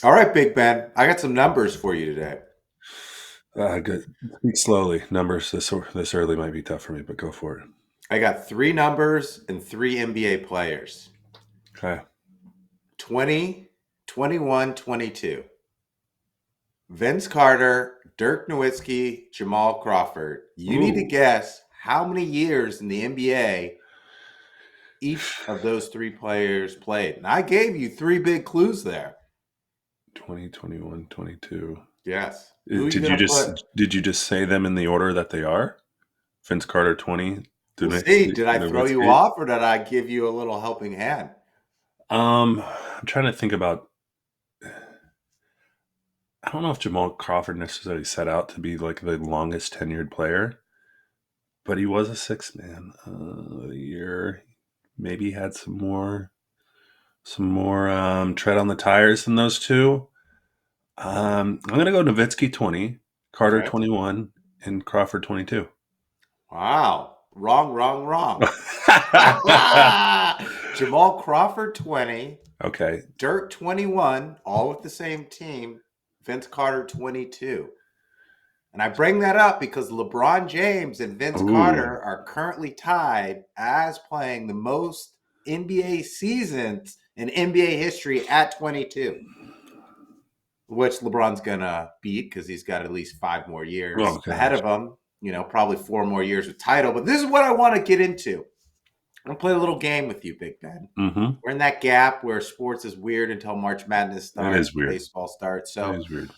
All right, Big Ben. I got some numbers for you today. Good. Speak slowly. Numbers this early might be tough for me, but go for it. I got three numbers and three NBA players. Okay. 20, 21, 22. Vince Carter, Dirk Nowitzki, Jamal Crawford. You need to Ooh, guess how many years in the NBA each of those three players played. And I gave you three big clues there. 20, 21, 22. Yes. Who are you Did going you to put? just say them in the order that they are? Vince Carter 20, We'll see. Nowitzki. Did I throw you Nowitzki. off or did I give you a little helping hand? I'm trying to think about. I don't know if Jamal Crawford necessarily set out to be like the longest tenured player, but he was a six man of the year. Maybe he had some more tread on the tires than those two. I'm gonna go Nowitzki 20, Carter Okay. 21, and Crawford 22. Wow. Wrong, wrong, wrong. Jamal Crawford 20, Okay. Dirk 21, all with the same team, Vince Carter 22. And I bring that up because LeBron James and Vince Ooh. Carter are currently tied as playing the most NBA seasons in NBA history at 22, which LeBron's going to beat because he's got at least 5 more Oh years ahead gosh. of him, probably 4 more years with title. But this is what I want to get into. I'm going to play a little game with you, Big Ben. Mm-hmm. We're in that gap where sports is weird until March Madness It starts, is weird. baseball starts. It So is weird.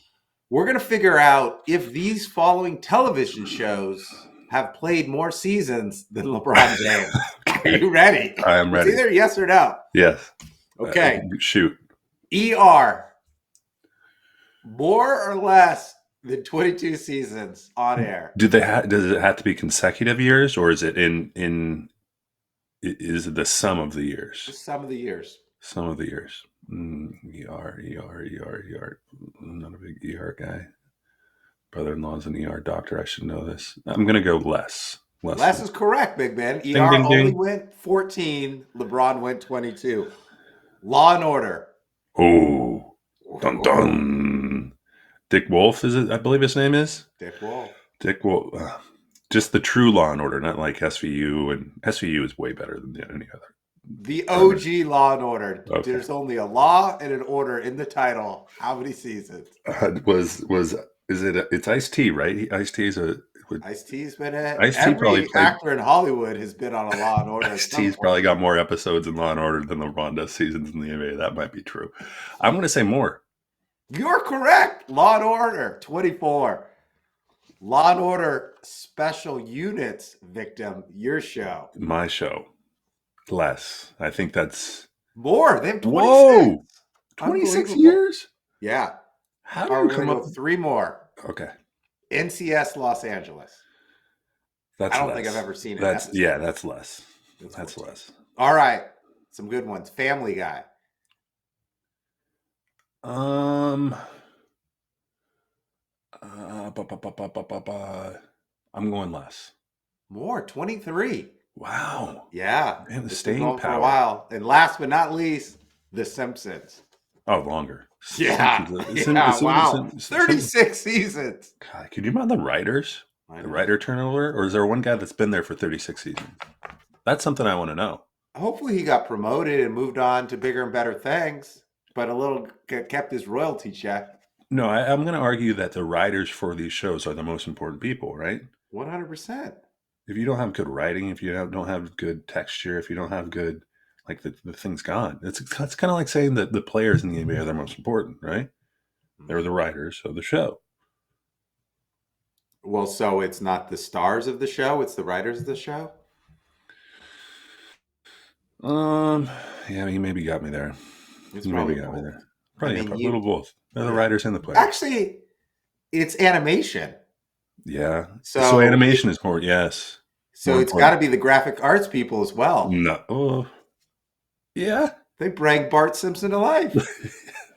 we're going to figure out if these following television shows have played more seasons than LeBron James. Are Okay. you ready? I am It's ready. either yes or no. Yes. Okay. Shoot. ER, more or less than 22 seasons on air. Does it have to be consecutive years, or is it is it the sum of the years? Just some of the years. Some of the years. ER. I'm not a big ER guy. Brother-in-law's an ER doctor. I should know this. I'm gonna go less. Less Less than. is correct, Big Ben. Ding ER ding only ding. went 14. LeBron went 22. Law and Order. Oh, dun Oh, dun. Dick Wolf is it? I believe his name is Dick Wolf. Dick Wolf. Just the true Law and Order, not like SVU. And SVU is way better than any other. The Premise. OG Law and Order. Okay. There's only a law and an order in the title. How many seasons? Was is it? It's Ice T, right? Ice T is a. Ice-T's been in. Ice T probably Every played. actor in Hollywood has been on a Law and Order at Ice some T's point. probably got more episodes in Law and Order than LeBron does seasons in the NBA. That might be true. I'm going to say more. You're correct. Law and Order 24. Law and Order Special Units Victim, your show. My show. Less. I think that's. More. They have 26. Whoa! 26 Unbelievable. years? Yeah. How do All right, you we're going come to up? go three more. Okay. NCS Los Angeles. I That's don't think I've less. ever seen an That's, yeah, episode. that's less. It's That's 14. less. All right. Some good ones. Family Guy. Um, I'm going less. More. 23. Wow. Yeah. Man, the It's been staying going for a power. while. And last but not least, The Simpsons. Oh, longer. Yeah. Simpsons. Yeah. Wow. Simpsons. 36 seasons. God, can you mind the writers? I The know. writer turnover? Or is there one guy that's been there for 36 seasons? That's something I want to know. Hopefully he got promoted and moved on to bigger and better things, but a little kept his royalty check. No, I'm going to argue that the writers for these shows are the most important people, right? 100%. If you don't have good writing, if you don't have good texture, if you don't have good, like the thing's gone. That's kind of like saying that the players in the NBA are the most important, right? They're the writers of the show. Well, so it's not the stars of the show, it's the writers of the show? Um, yeah, you maybe got me there. It's You maybe probably got me both. there. I Probably mean, a little both. They're the yeah. writers and the players. Actually, it's animation. Yeah. So So animation is more, yes, more it's got important. to be the graphic arts people as well. No. Oh, yeah, They bring Bart Simpson to life.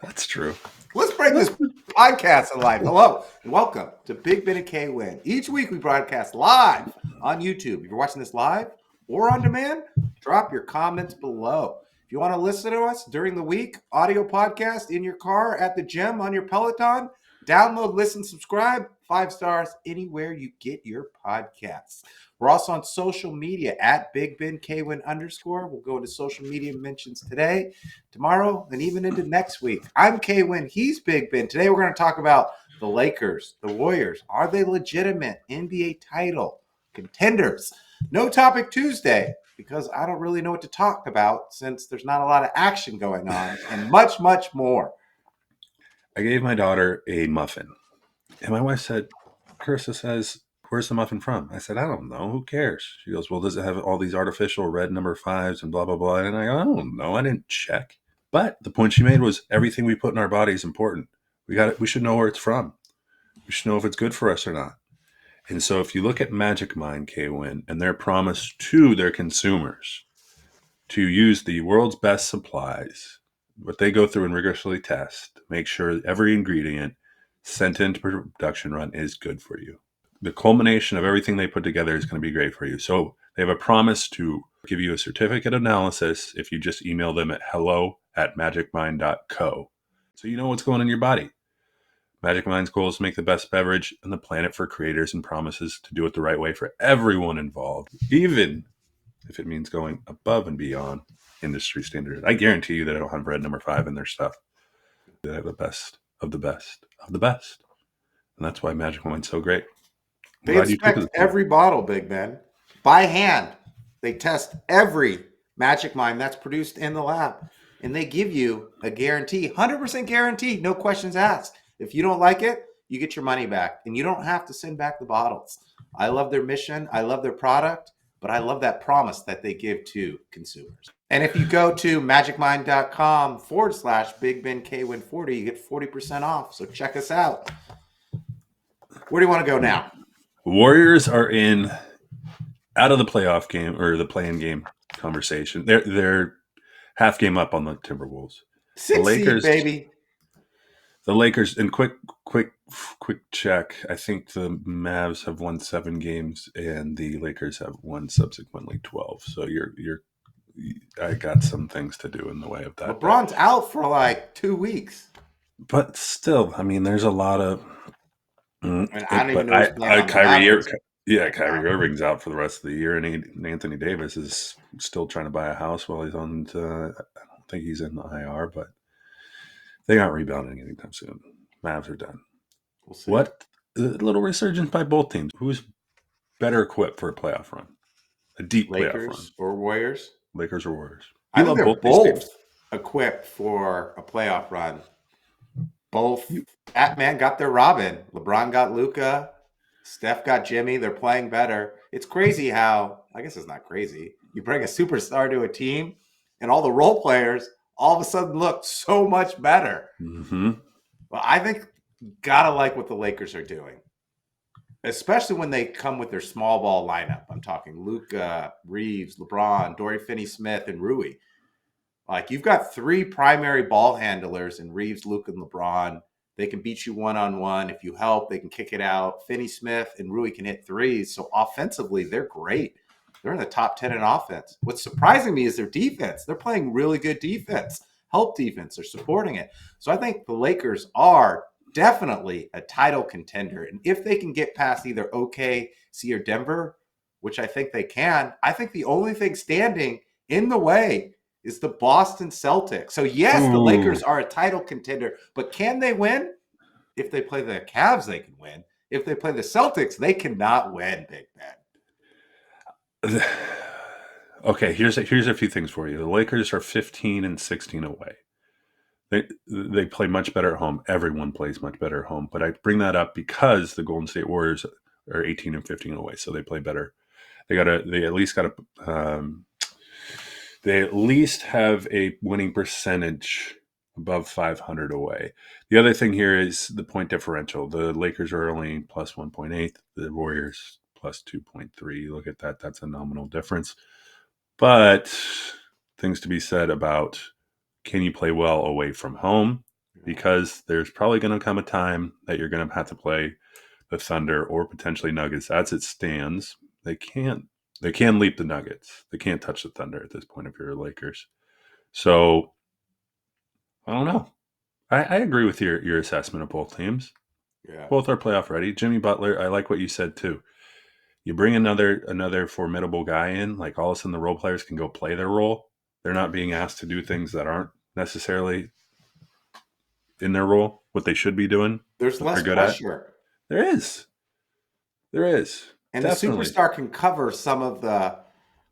that's true. Let's bring this podcast to life. Hello and welcome to Big Ben and K Win. Each week we broadcast live on YouTube. If you're watching this live or on demand, drop your comments below. If If you want to listen to us during the week, audio podcast in your car, at the gym, on your Peloton, download, listen, subscribe, 5 stars anywhere you get your podcasts. We're also on social media at BigBenKwin_. We'll go into social media mentions today, tomorrow, and even into next week. I'm Kwin. He's Big Ben. Today we're going to talk about the Lakers, the Warriors. Are they legitimate NBA title contenders? No Topic Tuesday, because I don't really know what to talk about since there's not a lot of action going on, and much, much more. I gave my daughter a muffin, and my wife said, Carissa says, where's the muffin from? I said, I don't know. Who cares? She goes, well, does it have all these artificial red number 5s and blah, blah, blah? And I go, I don't know. I didn't check. But the point she made was everything we put in our body is important. We should know where it's from. We should know if it's good for us or not. And so if you look at Magic Mind, Kwin, and their promise to their consumers to use the world's best supplies, what they go through and rigorously test, make sure every ingredient sent into production run is good for you. The culmination of everything they put together is going to be great for you. So they have a promise to give you a certificate of analysis if you just email them at hello@magicmind.co. So you know what's going on in your body. Magic Mind's goal is to make the best beverage on the planet for creators and promises to do it the right way for everyone involved, even if it means going above and beyond industry standard. I guarantee you that I don't have red number 5 in their stuff. They have the best of the best of the best. And that's why Magic Mind's so great. They inspect every bottle, Big Ben, by hand. They test every Magic Mind that's produced in the lab. And they give you a guarantee, 100% guarantee, no questions asked. If you don't like it, you get your money back. And you don't have to send back the bottles. I love their mission. I love their product. But I love that promise that they give to consumers. And if you go to magicmind.com/BigBenKwin40, you get 40% off. So check us out. Where do you want to go now? Warriors are out of the playoff game or the play-in game conversation. They're half game up on the Timberwolves. 6 seed, baby. The Lakers, and quick check. I think the Mavs have won 7 games, and the Lakers have won subsequently 12. So I got some things to do in the way of that. LeBron's out for like 2 weeks, but still, I mean, there's a lot of. Kyrie Irving's out for the rest of the year, and Anthony Davis is still trying to buy a house while he's on. I don't think he's in the IR, but they aren't rebounding anytime soon. Mavs are done. We'll see. What a little resurgence by both teams. Who's better equipped for a playoff run? A deep playoff run. Lakers or Warriors? Lakers or Warriors? I think they're both equipped for a playoff run. Both. Batman got their Robin. LeBron got Luka. Steph got Jimmy. They're playing better. It's crazy how, I guess it's not crazy. You bring a superstar to a team, and all the role players all of a sudden look so much better. Mm-hmm. Well, I think gotta like what the Lakers are doing, especially when they come with their small ball lineup. I'm talking Luka, Reeves, LeBron, Dorian Finney-Smith, and Rui. Like, you've got 3 primary ball handlers in Reeves, Luka, and LeBron. They can beat you one-on-one. If you help, they can kick it out. Finney-Smith and Rui can hit threes. So offensively, they're great. They're in the top 10 in offense. What's surprising me is their defense. They're playing really good defense. Help defense. They're supporting it. So I think the Lakers are definitely a title contender. And if they can get past either OKC or Denver, which I think they can, I think the only thing standing in the way is the Boston Celtics. So yes, the Lakers are a title contender, but can they win? If they play the Cavs, they can win. If they play the Celtics, they cannot win, Big Ben. Okay, here's a few things for you. The Lakers are 15-16 away. They play much better at home. Everyone plays much better at home. But I bring that up because the Golden State Warriors are 18-15 away, so they play better. They at least have a winning percentage above 500 away. The other thing here is the point differential. The Lakers are only plus 1.8. The Warriors plus 2.3. Look at that. That's a nominal difference. But things to be said about, can you play well away from home? Because there's probably going to come a time that you're going to have to play the Thunder or potentially Nuggets. As it stands, they can leap the Nuggets. They can't touch the Thunder at this point if you're the Lakers. So I don't know. I agree with your assessment of both teams. Yeah. Both are playoff ready. Jimmy Butler, I like what you said too. You bring another formidable guy in, like all of a sudden the role players can go play their role. They're not being asked to do things that aren't necessarily in their role, what they should be doing, There's what they're less good at. pressure. There is. There is. And the Definitely. superstar can cover some of the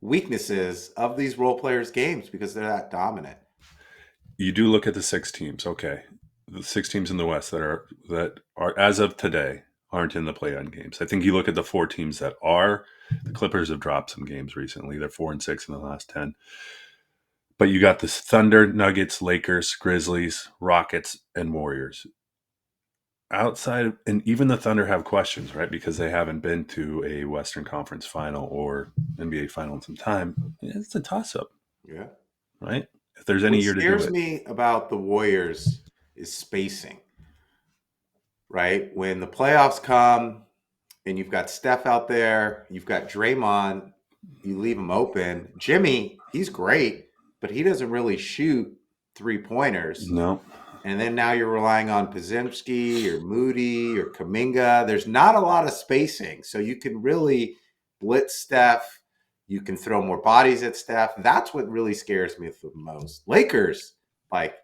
weaknesses of these role players' games because they're that dominant. You do look at the six teams, okay. The six teams in the West that are as of today aren't in the play-in games. I think you look at the four teams that are. The Clippers have dropped some games recently. They're 4-6 in the last 10. But you got this Thunder, Nuggets, Lakers, Grizzlies, Rockets, and Warriors. Outside, and even the Thunder have questions, right? Because they haven't been to a Western Conference final or NBA final in some time. It's a toss-up, Yeah. right? If there's any What year to do scares it. me about the Warriors is spacing, right? When the playoffs come and you've got Steph out there, you've got Draymond, you leave him open. Jimmy, he's great, but he doesn't really shoot 3-pointers. No, And then now you're relying on Podziemski or Moody or Kaminga. There's not a lot of spacing. So you can really blitz Steph. You can throw more bodies at Steph. That's what really scares me the most. Lakers, like,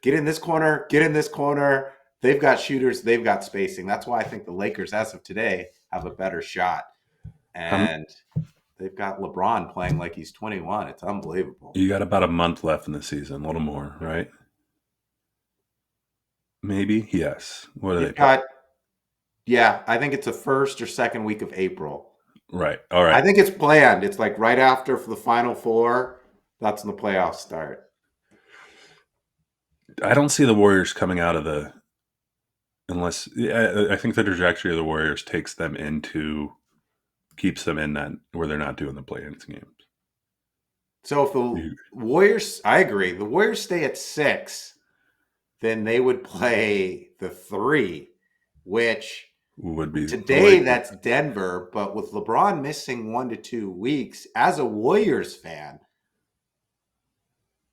get in this corner, get in this corner. They've got shooters, they've got spacing. That's why I think the Lakers, as of today, have a better shot. And they've got LeBron playing like he's 21. It's unbelievable. you got about a month left in the season, a little more, right? Maybe, yes. What do they You've play? got, yeah, I think it's the first or second week of April. Right. All I right. think it's planned. It's like right after for the Final Four. That's when the playoffs start. I don't see the Warriors coming out of the unless I think the trajectory of the Warriors takes them into keeps them in that where they're not doing the play-in games. So if the You Warriors, I agree, the Warriors stay at 6, then they would play the 3, which would be the today Lakers. that's Denver. But with LeBron missing 1 to 2 weeks, as a Warriors fan,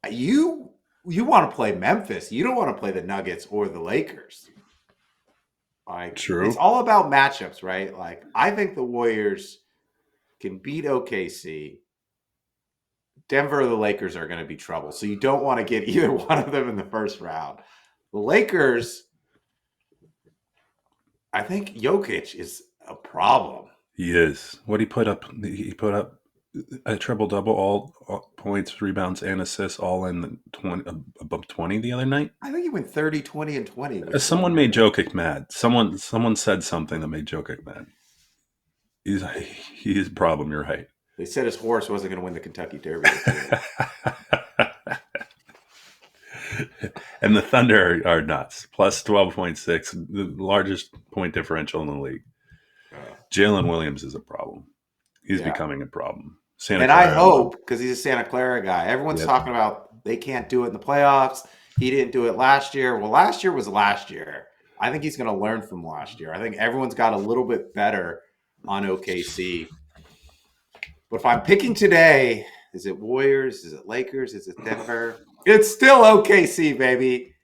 you want to play Memphis. You don't want to play the Nuggets or the Lakers. Like, it's True. all about matchups, right? Like, I think the Warriors can beat OKC. Denver or the Lakers are going to be trouble. So you don't want to get either one of them in the first round. The Lakers, I think Jokic is a problem. He is. What he put up? He put up a triple double, all points, rebounds, and assists, all in the 20 above 20 the other night. I think he went 30, 20, and 20, which is Someone made unreal. Jokic mad. Someone said something that made Jokic mad. He's he is a problem. You're right. They said his horse wasn't going to win the Kentucky Derby this year. And the Thunder are nuts. Plus 12.6, the largest point differential in the league. Jalen Williams is a problem. He's Yeah. becoming a problem. Santa And I Clara. hope, because he's a Santa Clara guy, everyone's Yep. talking about they can't do it in the playoffs. He didn't do it last year. Well, last year was last year. I think he's going to learn from last year. I think everyone's got a little bit better on OKC. But if I'm picking today, is it Warriors? Is it Lakers? Is it Denver? It's still OKC, baby.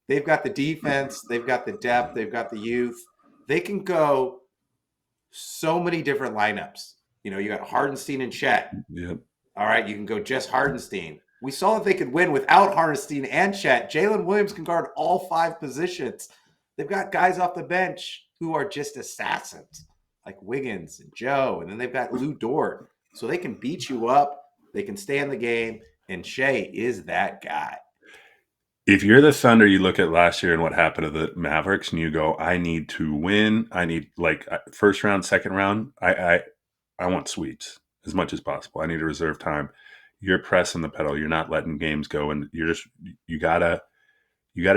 They've got the defense. They've got the depth. They've got the youth. They can go so many different lineups. You got Hardenstein and Chet. Yep. All right, you can go just Hardenstein. We saw that they could win without Hardenstein and Chet. Jalen Williams can guard all 5 positions. They've got guys off the bench who are just assassins, like Wiggins and Joe. And then they've got Lou Dort. So they can beat you up. They can stay in the game. And Shea is that guy. If you're the Thunder, you look at last year and what happened to the Mavericks, and you go, "I need to win. I need like first round, second round. I want sweeps as much as possible. I need to reserve time." You're pressing the pedal. You're not letting games go, and you gotta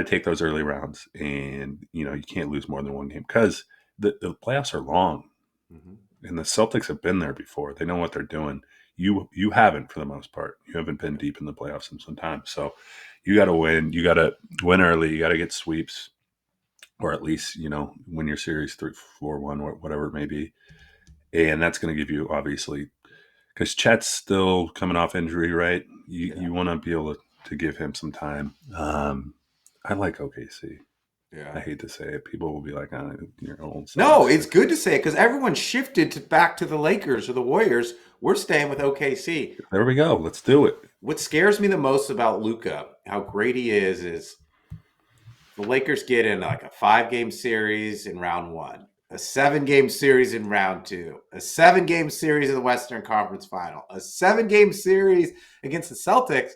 take those early rounds, and you can't lose more than one game because the playoffs are long, and the Celtics have been there before. They know what they're doing. You haven't for the most part. You haven't been deep in the playoffs in some time, so you got to win. You got to win early. You got to get sweeps, or at least win your series 3-4-1, whatever it may be, and that's going to give you obviously because Chet's still coming off injury, right? You want to be able to to give him some time. I like OKC. I Yeah. hate to say it. People will be like, oh, you're old. No, it's good to say it because everyone shifted back to the Lakers or the Warriors. We're staying with OKC. There we go. Let's do it. What scares me the most about Luka, how great he is the Lakers get in like a 5-game series in round 1, a 7-game series in round 2, a 7-game series in the Western Conference Final, a 7-game series against the Celtics.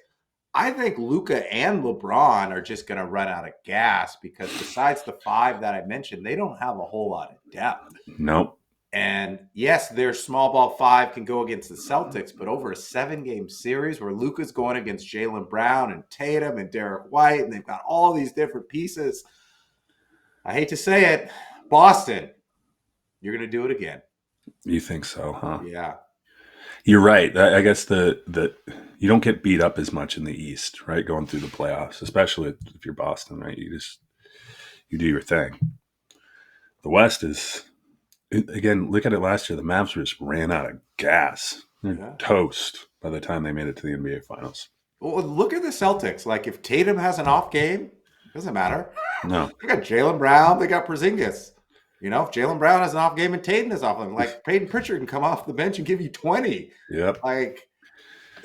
I think Luka and LeBron are just going to run out of gas because besides the 5 that I mentioned, they don't have a whole lot of depth. Nope. And yes, their small ball 5 can go against the Celtics, but over a 7-game series where Luka's going against Jaylen Brown and Tatum and Derek White, and they've got all these different pieces. I hate to say it, Boston, you're going to do it again. You think so, huh? Yeah. You're right. I guess the you don't get beat up as much in the East, right? Going through the playoffs, especially if you're Boston, right? You do your thing. The West is, again, look at it last year. The Mavs just ran out of gas. They're toast by the time they made it to the NBA Finals. Well, look at the Celtics. Like if Tatum has an off game, it doesn't matter. No. They got Jaylen Brown. They got Porzingis. You know, if Jaylen Brown has an off game and Tatum is off game, like Peyton Pritchard can come off the bench and give you 20. Yep. Like,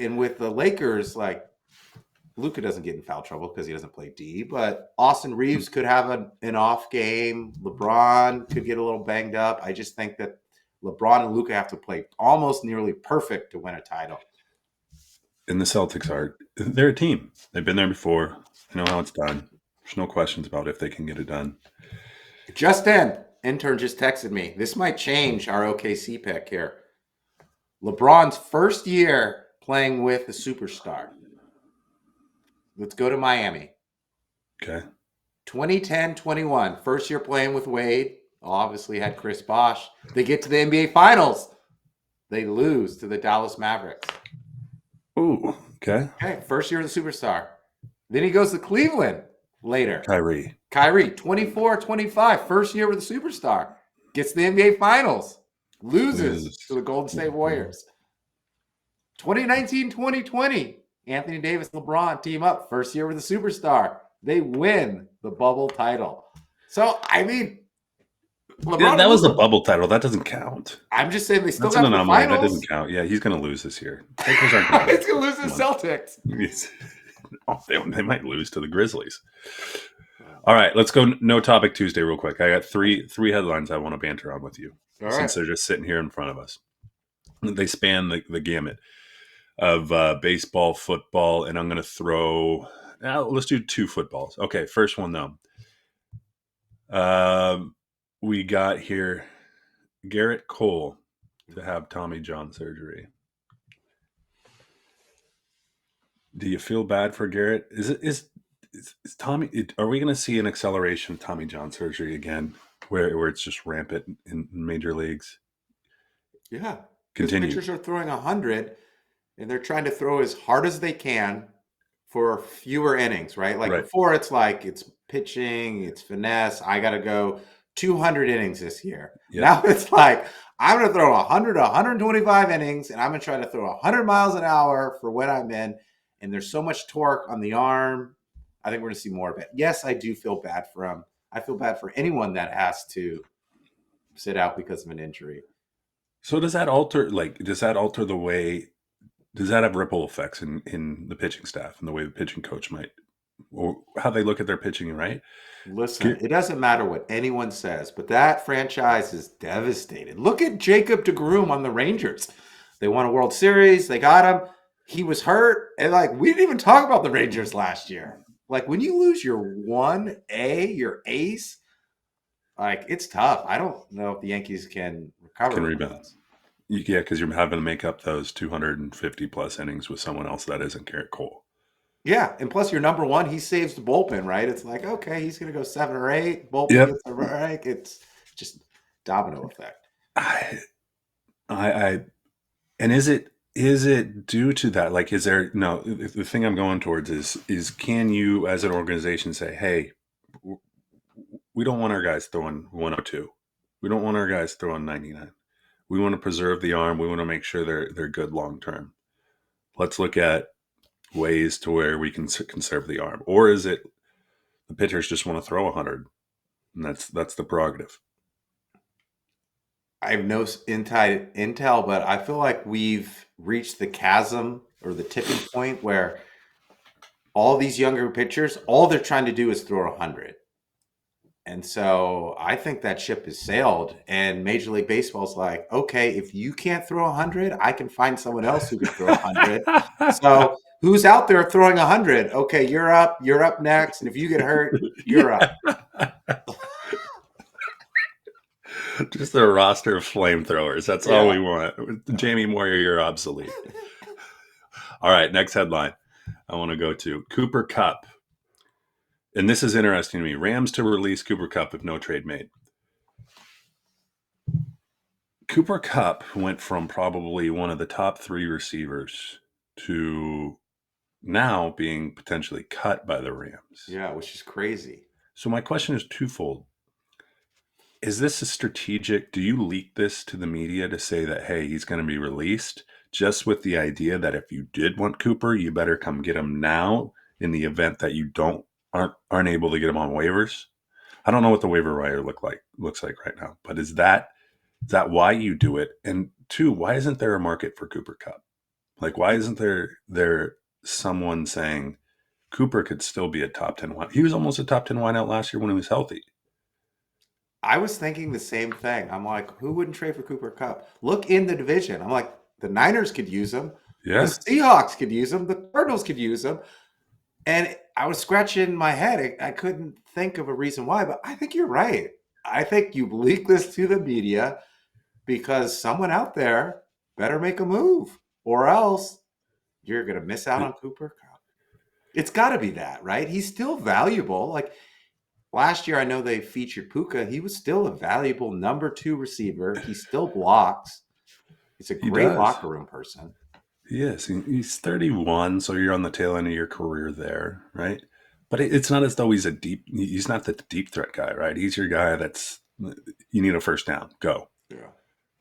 and with the Lakers, like Luka doesn't get in foul trouble because he doesn't play D, but Austin Reeves could have an off game. LeBron could get a little banged up. I just think that LeBron and Luka have to play almost nearly perfect to win a title. And the Celtics they're a team. They've been there before. They know how it's done. There's no questions about if they can get it done. Justin, intern just texted me. This might change our OKC pick here. LeBron's first year playing with a superstar. Let's go to Miami. Okay. 2010-21, first year playing with Wade. Obviously had Chris Bosh. They get to the NBA Finals. They lose to the Dallas Mavericks. Ooh, okay. Okay, first year as a superstar. Then he goes to Cleveland later. Kyrie, 24-25, first year with a superstar. Gets to the NBA Finals. Loses to the Golden State Warriors. 2019-2020, Anthony Davis, LeBron team up. First year with a superstar. They win the bubble title. So, I mean, LeBron, that was the bubble title. That doesn't count. I'm just saying they still That's got an the anomaly. finals. That doesn't count. Yeah, he's going to lose this year. He's going to lose to the Celtics. They might lose to the Grizzlies. All right, let's go No Topic Tuesday real quick. I got three headlines I want to banter on with you since they're just sitting here in front of us. They span the gamut of baseball, football, and I'm going to throw let's do 2 footballs. Okay, first one though. We got here Gerrit Cole to have Tommy John surgery. Do you feel bad for Gerrit? Is Tommy? Are we going to see an acceleration of Tommy John surgery again, where it's just rampant in major leagues? Yeah, continue. Pitchers are throwing 100, and they're trying to throw as hard as they can for fewer innings, right? Like before, it's like it's pitching, it's finesse. I got to go 200 innings this year. Yep. Now it's like I'm going to throw 100 to 125 innings, and I'm going to try to throw 100 miles an hour for when I'm in. And there's so much torque on the arm. I think we're going to see more of it. Yes, I do feel bad for him. I feel bad for anyone that has to sit out because of an injury. So does that alter the way? Does that have ripple effects in the pitching staff and the way the pitching coach might, or how they look at their pitching, right? Listen, it doesn't matter what anyone says, but that franchise is devastated. Look at Jacob deGrom on the Rangers. They won a World Series. They got him. He was hurt. And we didn't even talk about the Rangers last year. Like when you lose your 1A, your ace, it's tough. I don't know if the Yankees can recover. Can rebound. Yeah, because you're having to make up those 250 plus innings with someone else that isn't Gerrit Cole. Yeah, and plus your number one, he saves the bullpen, right? It's like, okay, he's going to go 7 or 8. Bullpen gets a break. It's just domino effect. And is it due to that? Like, is there the thing I'm going towards is can you as an organization say, hey, we don't want our guys throwing 102. We don't want our guys throwing 99. We want to preserve the arm. We want to make sure they're good long term. Let's look at ways to where we can conserve the arm, or is it the pitchers just want to throw 100, and that's the prerogative? I have no inside intel, but I feel like we've reached the chasm or the tipping point where all these younger pitchers, all they're trying to do is throw 100. And so I think that ship has sailed, and Major League Baseball's like, okay, if you can't throw 100, I can find someone else who can throw 100. So who's out there throwing 100? Okay, you're up. You're up next. And if you get hurt, you're up. Just a roster of flamethrowers. That's all we want. Jamie Moyer, you're obsolete. All right, next headline I want to go to Cooper Kupp. And this is interesting to me. Rams to release Cooper Kupp if no trade made. Cooper Kupp went from probably one of the top 3 receivers to now being potentially cut by the Rams. Yeah, which is crazy. So my question is twofold. Is this a strategic? Do you leak this to the media to say that, hey, he's going to be released, just with the idea that if you did want Cooper, you better come get him now in the event that you aren't able to get him on waivers? I don't know what the waiver wire looks like right now, but is that why you do it? And 2, why isn't there a market for Cooper Kupp? Like, why isn't there someone saying Cooper could still be a top 10 wine? He was almost a top 10 wineout last year when he was healthy. I was thinking the same thing. I'm like, who wouldn't trade for Cooper Kupp? Look in the division. I'm like, the Niners could use him. Yeah. The Seahawks could use him. The Cardinals could use him. And I was scratching my head. I couldn't think of a reason why, but I think you're right. I think you leak this to the media because someone out there better make a move, or else you're going to miss out on Cooper Kupp. It's got to be that, right? He's still valuable. Like last year, I know they featured Puka. He was still a valuable number 2 receiver. He still blocks. He's a great locker room person. Yes, he's 31, so you're on the tail end of your career there, right? But it's not as though he's not the deep threat guy, right? He's your guy that's, you need a first down, go. Yeah.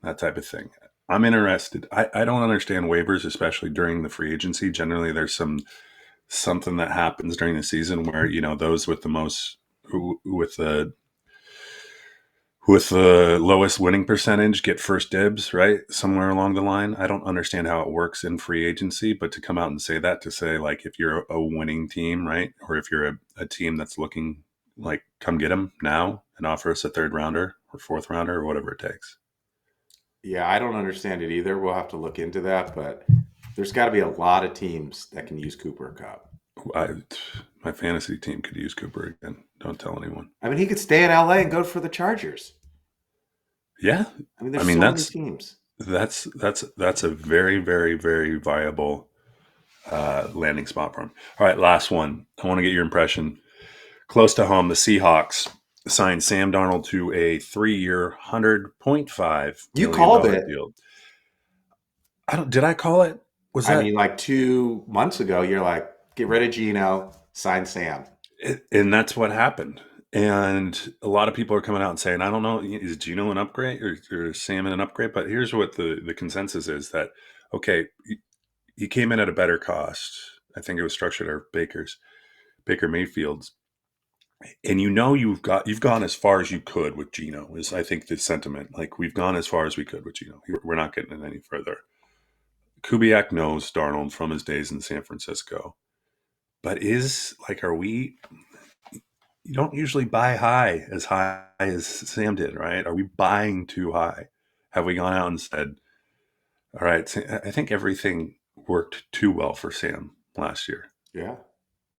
That type of thing. I'm interested. I don't understand waivers, especially during the free agency. Generally, there's something that happens during the season where, those with the most, with the lowest winning percentage get first dibs, right? Somewhere along the line. I don't understand how it works in free agency, but to come out and say that, to say like, if you're a winning team, right? Or if you're a team that's looking like, come get him now and offer us a 3rd rounder or 4th rounder or whatever it takes. Yeah, I don't understand it either. We'll have to look into that, but there's got to be a lot of teams that can use Cooper Kupp. My fantasy team could use Cooper again. Don't tell anyone. I mean, he could stay in LA and go for the Chargers. Yeah. I mean, there's so many teams. That's a very, very, very viable landing spot for him. All right, last one. I want to get your impression. Close to home, the Seahawks signed Sam Darnold to a 3-year, $100.5 You called it. Deal. Did I call it? I mean, like 2 months ago, you're like, get rid of Geno, sign Sam. And that's what happened. And a lot of people are coming out and saying, I don't know, is Geno an upgrade or Sam an upgrade? But here's what the consensus is, that, okay, he came in at a better cost. I think it was structured at Baker Mayfield's. And you've gone as far as you could with Geno, is I think the sentiment. Like, we've gone as far as we could with Geno. We're not getting it any further. Kubiak knows Darnold from his days in San Francisco. But are we, you don't usually buy high as Sam did, right? Are we buying too high? Have we gone out and said, all right, I think everything worked too well for Sam last year. Yeah.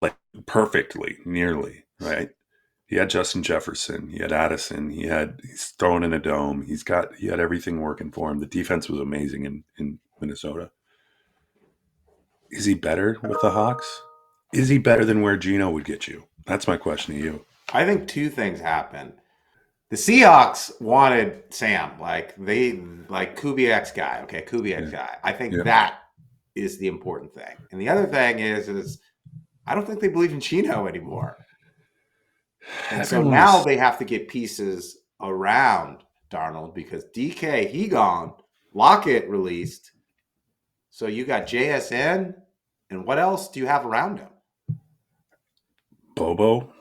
Like, perfectly, nearly, right? He had Justin Jefferson, he had Addison, he's thrown in a dome. He had everything working for him. The defense was amazing in Minnesota. Is he better with the Hawks? Is he better than where Geno would get you? That's my question to you. I think 2 things happened. The Seahawks wanted Sam, like Kubiak's guy. Okay, Kubiak's guy. I think that is the important thing. And the other thing is I don't think they believe in Geno anymore. And so now they have to get pieces around Darnold because DK, he gone. Lockett released. So you got JSN And what else do you have around him? Bobo.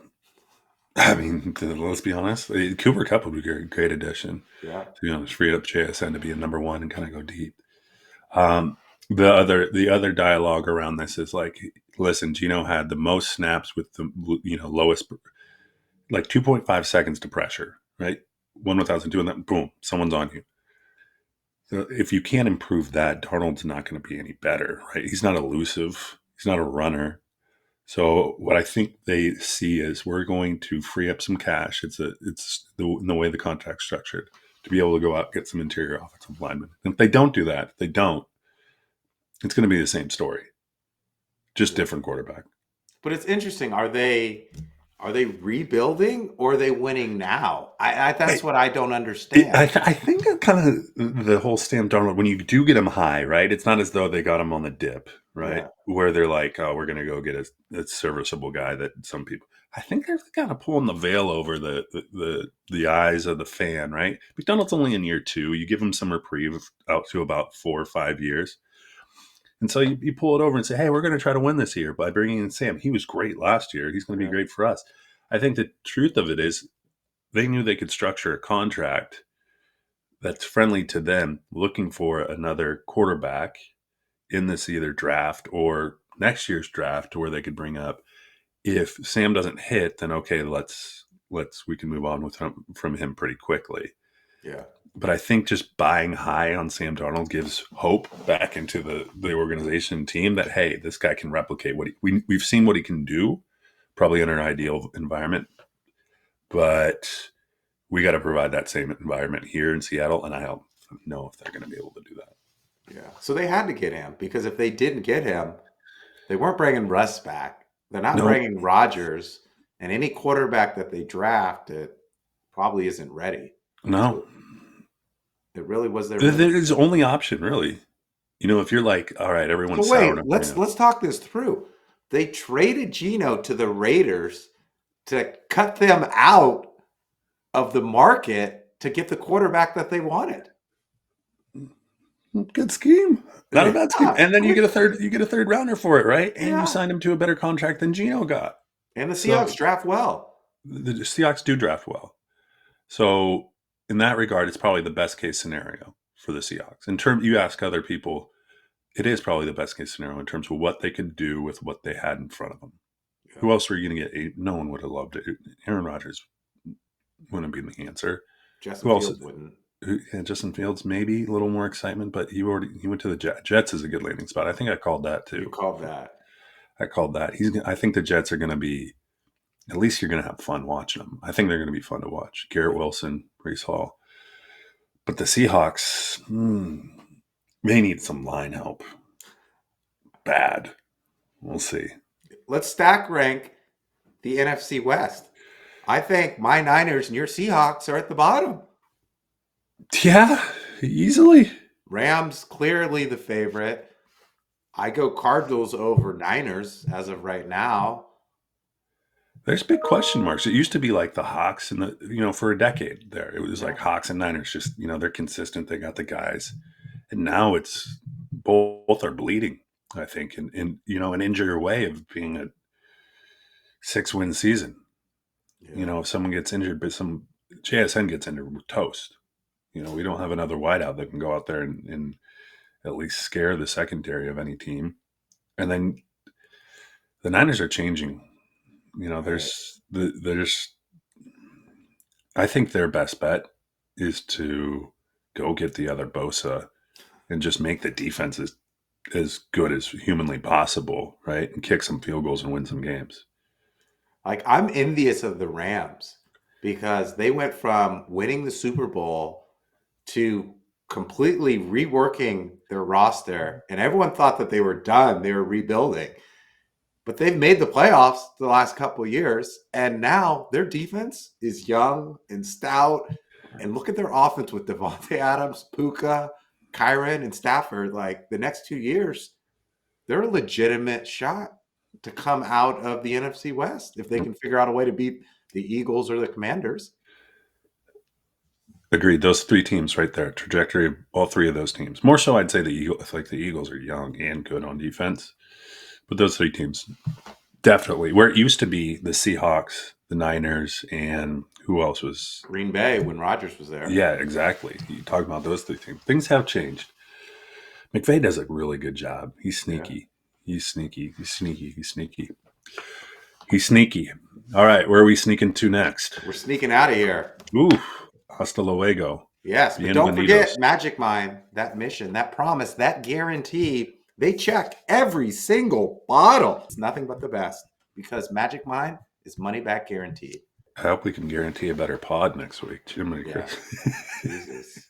I mean, let's be honest. Cooper Kupp would be a great addition. Yeah. To be honest, free up JSN to be a number one and kind of go deep. The other dialogue around this is like, listen, Gino had the most snaps with the lowest, like 2.5 seconds to pressure, right? 1,000 doing that, boom, someone's on you. So if you can't improve that, Darnold's not going to be any better, right? He's not elusive. He's not a runner. So what I think they see is we're going to free up some cash. It's in the way the contract's structured to be able to go out and get some interior offensive linemen. And if they don't do that, it's going to be the same story, just different quarterback. But it's interesting. Are they rebuilding or are they winning now? That's what I don't understand. I think that kind of the whole Sam Darnold, when you do get him high, right? It's not as though they got him on the dip, right? Yeah. Where they're like, oh, we're going to go get a serviceable guy that some people. I think they're kind of pulling the veil over the eyes of the fan, right? McDonald's only in year 2. You give him some reprieve out to about 4 or 5 years. And so you pull it over and say, hey, we're going to try to win this year by bringing in Sam. He was great last year. He's going to be great for us. I think the truth of it is they knew they could structure a contract that's friendly to them, looking for another quarterback in this either draft or next year's draft, where they could bring up, if Sam doesn't hit, then okay, we can move on from him pretty quickly. Yeah. But I think just buying high on Sam Darnold gives hope back into the organization team that, hey, this guy can replicate what we've seen what he can do, probably in an ideal environment, but we got to provide that same environment here in Seattle, and I don't know if they're going to be able to do that. Yeah. So they had to get him because if they didn't get him, they weren't bringing Russ back. They're not No, bringing Rodgers, and any quarterback that they draft it probably isn't ready. no, So it really was their that move. is the only option, really. If you're like, all right, So everyone's sour. wait, let's talk this through. They traded Gino to the Raiders to cut them out of the market to get the quarterback that they wanted. Good scheme, not a bad scheme. Yeah. And then you get a third rounder for it, right? And Yeah. you signed him to a better contract than Gino got. And the Seahawks draft well. The Seahawks do draft well. So in that regard, it's probably the best case scenario for the Seahawks. You ask other people, it is probably the best case scenario in terms of what they could do with what they had in front of them. Yeah. Who else were you going to get? No one would have loved it. Aaron Rodgers wouldn't be the answer. Justin Fields wouldn't. Justin Fields, maybe a little more excitement, but he went to the Jets. Jets is a good landing spot. I think I called that too. You called that. I called that. I think the Jets are going to be, at least you're going to have fun watching them. I think they're going to be fun to watch. Gerrit Wilson, Breece Hall. But the Seahawks, they need some line help. Bad. We'll see. Let's stack rank the NFC West. I think my Niners and your Seahawks are at the bottom. Yeah, easily. Rams, clearly the favorite. I go Cardinals over Niners as of right now. There's big question marks. It used to be like the Hawks and for a decade there. It was like Hawks and Niners, just, they're consistent. They got the guys. And now it's both are bleeding, I think, in an injury way of being a 6-win season. Yeah. If someone gets injured, but some JSN gets injured, we're toast. We don't have another wideout that can go out there and at least scare the secondary of any team. And then the Niners are changing. I think their best bet is to go get the other Bosa and just make the defense as good as humanly possible, right? And kick some field goals and win some games. Like, I'm envious of the Rams because they went from winning the Super Bowl to completely reworking their roster, and everyone thought that they were done. They were rebuilding. But they've made the playoffs the last couple of years, and now their defense is young and stout. And look at their offense with Devontae Adams, Puka, Kyron, and Stafford. Like, the next 2 years, they're a legitimate shot to come out of the NFC West if they can figure out a way to beat the Eagles or the Commanders. Agreed. Those 3 teams right there, trajectory of all 3 of those teams. More so, I'd say the Eagles. I feel like the Eagles are young and good on defense. But those three teams, definitely. Where it used to be the Seahawks, the Niners, and who else was? Green Bay when Rodgers was there. Yeah, exactly. You talk about those three teams. Things have changed. McVay does a really good job. He's sneaky. Yeah. He's sneaky. He's sneaky. He's sneaky. He's sneaky. All right, where are we sneaking to next? We're sneaking out of here. Ooh, hasta luego. Yes, but don't forget Magic Mind, that mission, that promise, that guarantee. They check every single bottle. It's nothing but the best because Magic Mind is money back guaranteed. I hope we can guarantee a better pod next week. Jiminy Chris. Jesus.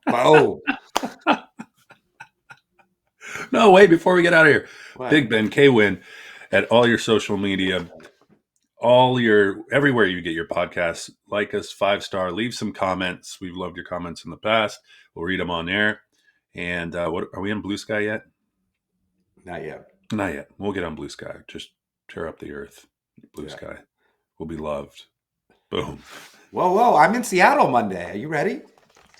Oh. No, wait, before we get out of here. What? Big Ben K-Win at all your social media, everywhere you get your podcasts. Like us, 5-star, leave some comments. We've loved your comments in the past. We'll read them on air. And what are we on Blue Sky yet? Not yet. Not yet. We'll get on Blue Sky. Just tear up the earth. Blue Sky. We'll be loved. Boom. Whoa. I'm in Seattle Monday. Are you ready?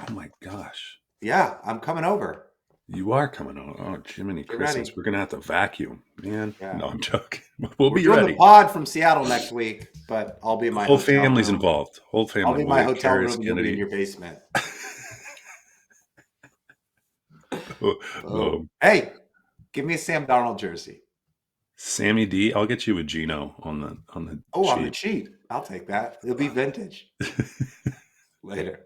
Oh, my gosh. Yeah, I'm coming over. You are coming on. Oh, Jiminy Christmas. We're going to have to vacuum. Man, yeah. No, I'm joking. We're be ready. Doing the pod from Seattle next week, but I'll be in my whole family's room. Involved. Whole family. I'll be in my hotel room and you'll be in your basement. Hey, give me a Sam Darnold jersey. Sammy D. I'll get you a Gino on the cheat. On the cheat. I'll take that. It'll be vintage. Later.